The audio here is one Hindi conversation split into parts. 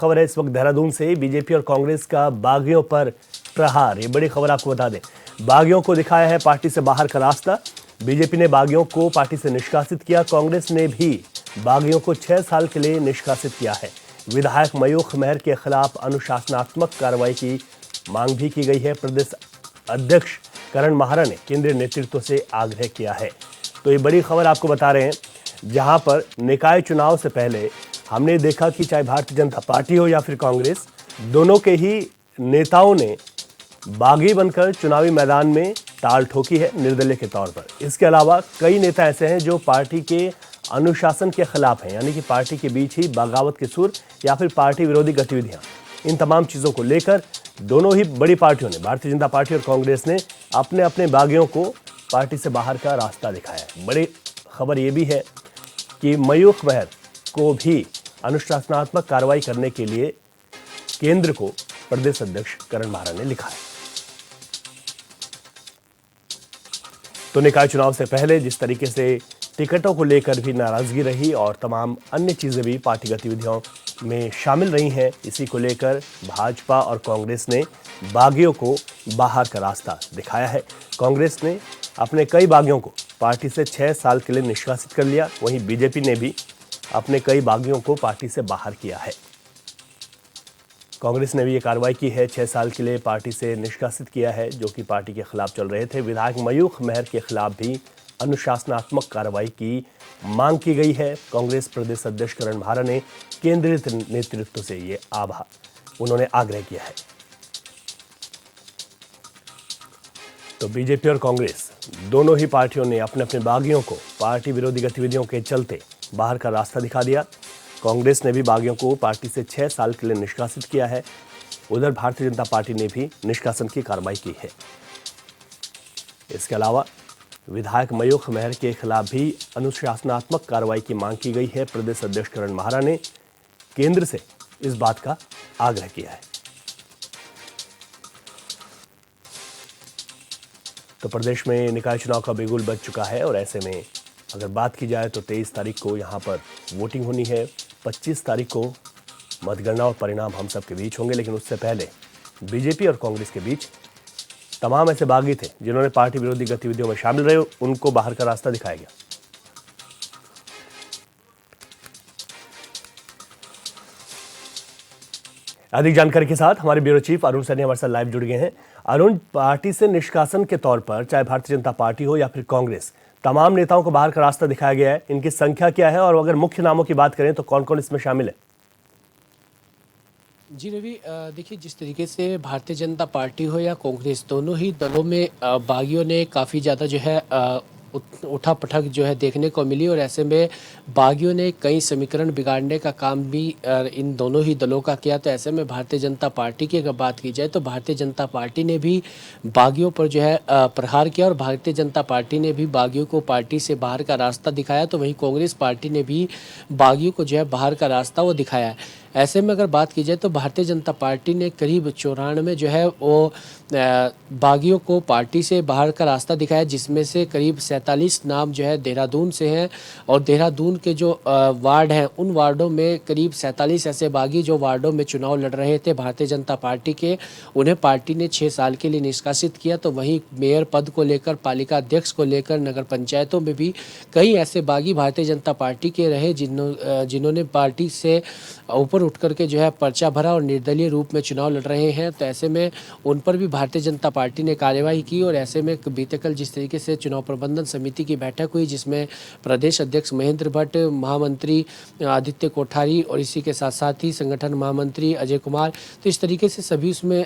खबर है इस वक्त देहरादून से। बीजेपी और कांग्रेस का बागियों पर प्रहार, ये बड़ी खबर आपको बता दें। बागियों को दिखाया है पार्टी से बाहर का रास्ता। बीजेपी ने बागियों को पार्टी से निष्कासित किया। कांग्रेस ने भी बागियों को 6 साल के लिए निष्कासित किया है। विधायक मयूख मेहर के खिलाफ अनुशासनात्मक कार्रवाई की मांग भी की गई है। प्रदेश अध्यक्ष करण माहरा ने केंद्रीय नेतृत्व से आग्रह किया है। तो ये बड़ी खबर आपको बता रहे हैं, जहां पर निकाय चुनाव से पहले हमने देखा कि चाहे भारतीय जनता पार्टी हो या फिर कांग्रेस, दोनों के ही नेताओं ने बागी बनकर चुनावी मैदान में ताल ठोकी है निर्दलीय के तौर पर। इसके अलावा कई नेता ऐसे हैं जो पार्टी के अनुशासन के खिलाफ हैं, यानी कि पार्टी के बीच ही बगावत के सुर या फिर पार्टी विरोधी गतिविधियां। इन तमाम चीजों को लेकर दोनों ही बड़ी पार्टियों ने, भारतीय जनता पार्टी और कांग्रेस ने, अपने अपने बागियों को पार्टी से बाहर का रास्ता दिखाया है। बड़ी खबर यह भी है कि मयूख मेहर को भी अनुशासनात्मक कार्रवाई करने के लिए केंद्र को प्रदेश अध्यक्ष करण माहरा ने लिखा है। तो निकाय चुनाव से पहले जिस तरीके से टिकटों को लेकर भी नाराजगी रही और तमाम अन्य चीजें भी पार्टी गतिविधियों में शामिल रही हैं, इसी को लेकर भाजपा और कांग्रेस ने बागियों को बाहर का रास्ता दिखाया है। कांग्रेस ने अपने कई बागियों को पार्टी से 6 साल के लिए निष्कासित कर लिया। वहीं बीजेपी ने भी अपने कई बागियों को पार्टी से बाहर किया है। कांग्रेस ने भी ये कार्रवाई की है, 6 साल के लिए पार्टी से निष्कासित किया है, जो कि पार्टी के खिलाफ चल रहे थे। विधायक मयूख मेहर के खिलाफ भी अनुशासनात्मक कार्रवाई की मांग की गई है। कांग्रेस प्रदेश अध्यक्ष करण माहरा ने केंद्रीय नेतृत्व से ये उन्होंने आग्रह किया है। तो बीजेपी और कांग्रेस दोनों ही पार्टियों ने अपने अपने बागियों को पार्टी विरोधी गतिविधियों के चलते बाहर का रास्ता दिखा दिया। कांग्रेस ने भी बागियों को पार्टी से 6 साल के लिए निष्कासित किया है। उधर भारतीय जनता पार्टी ने भी निष्कासन की कार्रवाई की है। इसके अलावा विधायक मयूख मेहर के खिलाफ भी अनुशासनात्मक कार्रवाई की मांग की गई है। प्रदेश अध्यक्ष करण माहरा ने केंद्र से इस बात का आग्रह किया है। तो प्रदेश में निकाय चुनाव का बिगुल बज चुका है और ऐसे में अगर बात की जाए तो 23 तारीख को यहाँ पर वोटिंग होनी है। 25 तारीख को मतगणना और परिणाम हम सबके बीच होंगे, लेकिन उससे पहले बीजेपी और कांग्रेस के बीच तमाम ऐसे बागी थे जिन्होंने पार्टी विरोधी गतिविधियों में शामिल रहे, उनको बाहर का रास्ता दिखाया गया। अधिक जानकारी के साथ हमारे ब्यूरो चीफ अरुण सैनी हमारे साथ लाइव जुड़ गए हैं। अरुण, पार्टी से निष्कासन के तौर पर चाहे भारतीय जनता पार्टी हो या फिर कांग्रेस, तमाम नेताओं को बाहर का रास्ता दिखाया गया है। इनकी संख्या क्या है और अगर मुख्य नामों की बात करें तो कौन कौन इसमें शामिल है? जी रवि, देखिए, जिस तरीके से भारतीय जनता पार्टी हो या कांग्रेस, दोनों ही दलों में बागियों ने काफ़ी ज़्यादा जो है उठा पटक जो है देखने को मिली और ऐसे में बागियों ने कई समीकरण बिगाड़ने का काम भी इन दोनों ही दलों का किया। तो ऐसे में भारतीय जनता पार्टी की अगर बात की जाए तो भारतीय जनता पार्टी ने भी बागियों पर जो है प्रहार किया और भारतीय जनता पार्टी ने भी बागियों को पार्टी से बाहर का रास्ता दिखाया। तो वहीं कांग्रेस पार्टी ने भी बागियों को जो है बाहर का रास्ता वो दिखाया है। ऐसे में अगर बात की जाए तो भारतीय जनता पार्टी ने करीब 94 जो है वो बागियों को पार्टी से बाहर का रास्ता दिखाया, जिसमें से करीब 47 नाम जो है देहरादून से हैं और देहरादून के जो वार्ड हैं उन वार्डों में करीब 47 ऐसे बागी जो वार्डों में चुनाव लड़ रहे थे भारतीय जनता पार्टी के, उन्हें पार्टी ने 6 साल के लिए निष्कासित किया। तो वहीं मेयर पद को लेकर, पालिका अध्यक्ष को लेकर, नगर पंचायतों में भी कई ऐसे बागी भारतीय जनता पार्टी के रहे जिन्होंने पार्टी से ऊपर उठ करके जो है पर्चा भरा और निर्दलीय रूप में चुनाव लड़ रहे हैं। तो ऐसे में उन पर भी भारतीय जनता पार्टी ने कार्यवाही की और ऐसे में बीते कल जिस तरीके से चुनाव प्रबंधन समिति की बैठक हुई, जिसमें प्रदेश अध्यक्ष महेंद्र भट्ट, महामंत्री आदित्य कोठारी और इसी के साथ साथ ही संगठन महामंत्री अजय कुमार, तो इस तरीके से सभी उसमें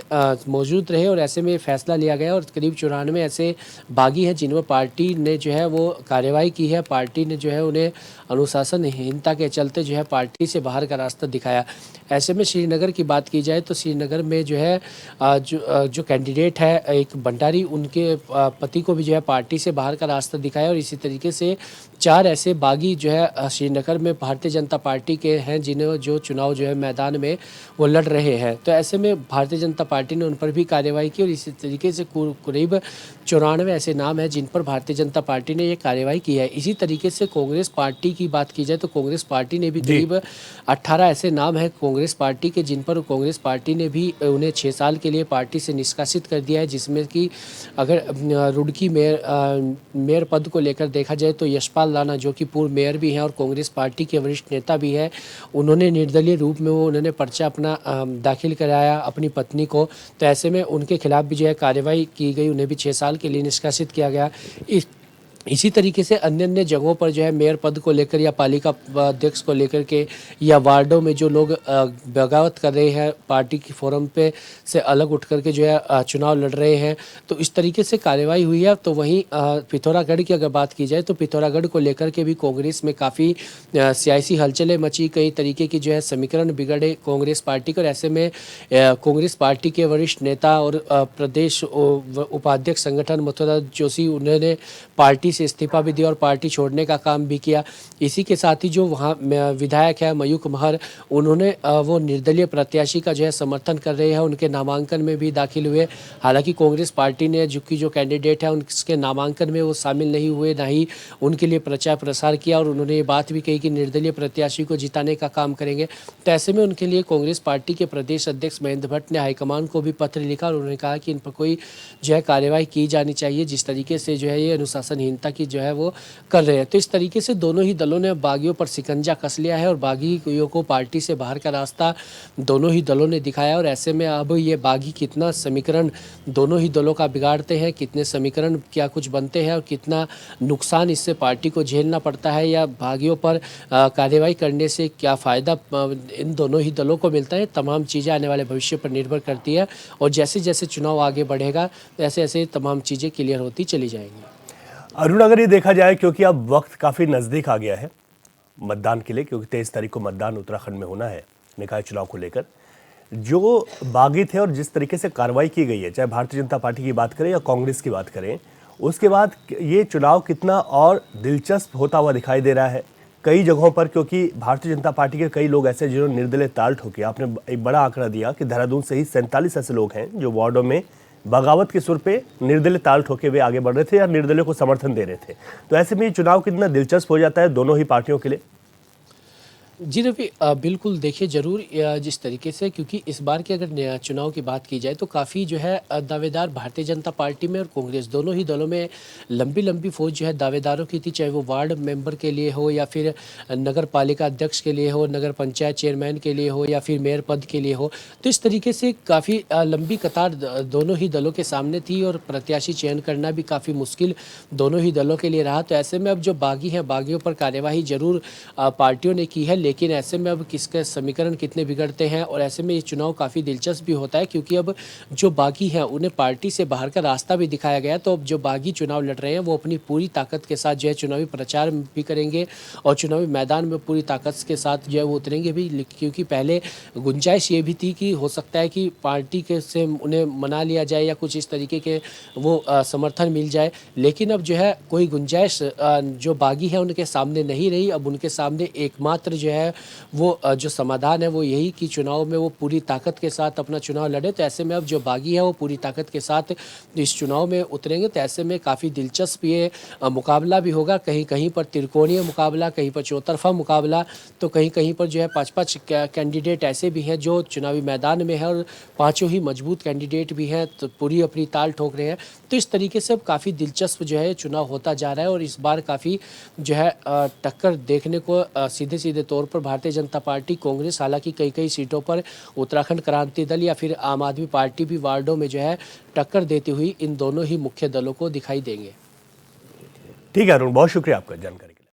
मौजूद रहे और ऐसे में फैसला लिया गया और करीब 94 ऐसे बागी हैं जिनमें पार्टी ने जो है वो कार्यवाही की है। पार्टी ने जो है उन्हें अनुशासनहीनता के चलते जो है पार्टी से बाहर का रास्ता दिखाया। ऐसे में श्रीनगर की बात की जाए तो श्रीनगर में जो है जो कैंडिडेट है एक भंडारी, उनके पति को भी जो है पार्टी से बाहर का रास्ता दिखाया और इसी तरीके से 4 ऐसे बागी जो है श्रीनगर में भारतीय जनता पार्टी के हैं जिन्हें जो चुनाव जो है मैदान में वो लड़ रहे हैं। तो ऐसे में भारतीय जनता पार्टी ने उन पर भी कार्रवाई की और इसी तरीके से करीब 94 ऐसे नाम हैं जिन पर भारतीय जनता पार्टी ने ये कार्रवाई की है। इसी तरीके से कांग्रेस पार्टी की बात की जाए तो कांग्रेस पार्टी ने भी करीब 18 ऐसे नाम हैं कांग्रेस पार्टी के, जिन पर कांग्रेस पार्टी ने भी उन्हें 6 साल के लिए पार्टी से निष्कासित कर दिया है, जिसमें कि अगर रुड़की मेयर पद को लेकर देखा जाए तो यशपाल राणा, जो कि पूर्व मेयर भी हैं और कांग्रेस पार्टी के वरिष्ठ नेता भी है, उन्होंने निर्दलीय रूप में उन्होंने पर्चा अपना दाखिल कराया अपनी पत्नी को। तो ऐसे में उनके खिलाफ भी जो है कार्रवाई की गई, उन्हें भी 6 साल के लिए निष्कासित किया गया। इसी तरीके से अन्य अन्य जगहों पर जो है मेयर पद को लेकर या पालिका अध्यक्ष को लेकर के या वार्डों में जो लोग बगावत कर रहे हैं, पार्टी की फोरम पे से अलग उठ करके जो है चुनाव लड़ रहे हैं, तो इस तरीके से कार्रवाई हुई है। तो वहीं पिथौरागढ़ की अगर बात की जाए तो पिथौरागढ़ को लेकर के भी कांग्रेस में काफ़ी सियासी हलचलें मची, कई तरीके की जो है समीकरण बिगड़े कांग्रेस पार्टी को। और ऐसे में कांग्रेस पार्टी के वरिष्ठ नेता और प्रदेश उपाध्यक्ष संगठन मथुरा जोशी, उन्होंने पार्टी से इस्तीफा भी दिया और पार्टी छोड़ने का काम भी किया। इसी के साथ ही जो वहाँ विधायक है मयूख महर, उन्होंने वो निर्दलीय प्रत्याशी का जो है समर्थन कर रहे हैं, उनके नामांकन में भी दाखिल हुए। हालांकि कांग्रेस पार्टी ने जो कैंडिडेट है उनके नामांकन में वो शामिल नहीं हुए, ना ही उनके लिए प्रचार प्रसार किया, और उन्होंने ये बात भी कही कि निर्दलीय प्रत्याशी को जिताने का काम करेंगे। तो ऐसे में उनके लिए कांग्रेस पार्टी के प्रदेश अध्यक्ष महेंद्र भट्ट ने हाईकमान को भी पत्र लिखा और उन्होंने कहा कि इन पर कोई जो है कार्यवाही की जानी चाहिए, जिस तरीके से जो है ये अनुशासनहीनता की जो है वो कर रहे हैं। तो इस तरीके से दोनों ही दलों ने बागियों पर शिकंजा कस लिया है और बागियों को पार्टी से बाहर का रास्ता दोनों ही दलों ने दिखाया। और ऐसे में अब ये बागी कितना समीकरण दोनों ही दलों का बिगाड़ते हैं, कितने समीकरण क्या कुछ बनते हैं और कितना नुकसान इससे पार्टी को झेलना पड़ता है, या बागियों पर कार्रवाई करने से क्या फ़ायदा इन दोनों ही दलों को मिलता है, तमाम चीज़ें आने वाले भविष्य पर निर्भर करती है। और जैसे जैसे चुनाव आगे बढ़ेगा ऐसे ऐसे तमाम चीज़ें क्लियर होती चली जाएंगी। अरुण, अगर ये देखा जाए, क्योंकि अब वक्त काफ़ी नज़दीक आ गया है मतदान के लिए, क्योंकि 23 तारीख को मतदान उत्तराखंड में होना है निकाय चुनाव को लेकर, जो बागी थे और जिस तरीके से कार्रवाई की गई है, चाहे भारतीय जनता पार्टी की बात करें या कांग्रेस की बात करें, उसके बाद ये चुनाव कितना और दिलचस्प होता हुआ दिखाई दे रहा है कई जगहों पर। क्योंकि भारतीय जनता पार्टी के कई लोग ऐसे जिन्होंने निर्दलीय ताल ठोके, आपने एक बड़ा आंकड़ा दिया कि देहरादून से ही 47 ऐसे लोग हैं जो वार्डों में बगावत के सुर पे निर्दलीय ताल ठोके हुए आगे बढ़ रहे थे या निर्दलीय को समर्थन दे रहे थे। तो ऐसे में ये चुनाव कितना दिलचस्प हो जाता है दोनों ही पार्टियों के लिए। जी रवि, बिल्कुल देखिए ज़रूर, जिस तरीके से, क्योंकि इस बार के अगर चुनाव की बात की जाए तो काफ़ी जो है दावेदार भारतीय जनता पार्टी में और कांग्रेस दोनों ही दलों में लंबी लंबी फौज जो है दावेदारों की थी, चाहे वो वार्ड मेंबर के लिए हो या फिर नगर पालिका अध्यक्ष के लिए हो, नगर पंचायत चेयरमैन के लिए हो या फिर मेयर पद के लिए हो। तो इस तरीके से काफ़ी लंबी कतार दोनों ही दलों के सामने थी और प्रत्याशी चयन करना भी काफ़ी मुश्किल दोनों ही दलों के लिए रहा। तो ऐसे में अब जो बागी हैं, बागियों पर कार्यवाही जरूर पार्टियों ने की है, लेकिन ऐसे में अब किसके समीकरण कितने बिगड़ते हैं और ऐसे में ये चुनाव काफ़ी दिलचस्प भी होता है, क्योंकि अब जो बागी हैं उन्हें पार्टी से बाहर का रास्ता भी दिखाया गया। तो अब जो बागी चुनाव लड़ रहे हैं वो अपनी पूरी ताकत के साथ जो है चुनावी प्रचार भी करेंगे और चुनावी मैदान में पूरी ताकत के साथ जो है वो उतरेंगे भी, क्योंकि पहले गुंजाइश ये भी थी कि हो सकता है कि पार्टी के से उन्हें मना लिया जाए या कुछ इस तरीके के वो समर्थन मिल जाए, लेकिन अब जो है कोई गुंजाइश जो बागी है उनके सामने नहीं रही। अब उनके सामने एकमात्र जो है वो जो समाधान है वो यही कि चुनाव में वो पूरी ताकत के साथ अपना चुनाव लड़े। तो ऐसे में अब जो बागी है वो पूरी ताकत के साथ इस चुनाव में उतरेंगे। तो ऐसे में काफ़ी दिलचस्प ये मुकाबला भी होगा, कहीं कहीं पर त्रिकोणीय मुकाबला, कहीं पर चौतरफा मुकाबला, तो कहीं कहीं पर जो है 5-5 कैंडिडेट ऐसे भी हैं जो चुनावी मैदान में है और पाँचों ही मजबूत कैंडिडेट भी हैं, तो पूरी अपनी ताल ठोक रहे हैं। तो इस तरीके से अब काफ़ी दिलचस्प जो है चुनाव होता जा रहा है और इस बार काफ़ी जो है टक्कर देखने को सीधे सीधे तौर पर भारतीय जनता पार्टी कांग्रेस, हालांकि कई कई सीटों पर उत्तराखंड क्रांति दल या फिर आम आदमी पार्टी भी वार्डों में जो है टक्कर देती हुई इन दोनों ही मुख्य दलों को दिखाई देंगे। ठीक है अरुण, बहुत शुक्रिया आपका जानकारी।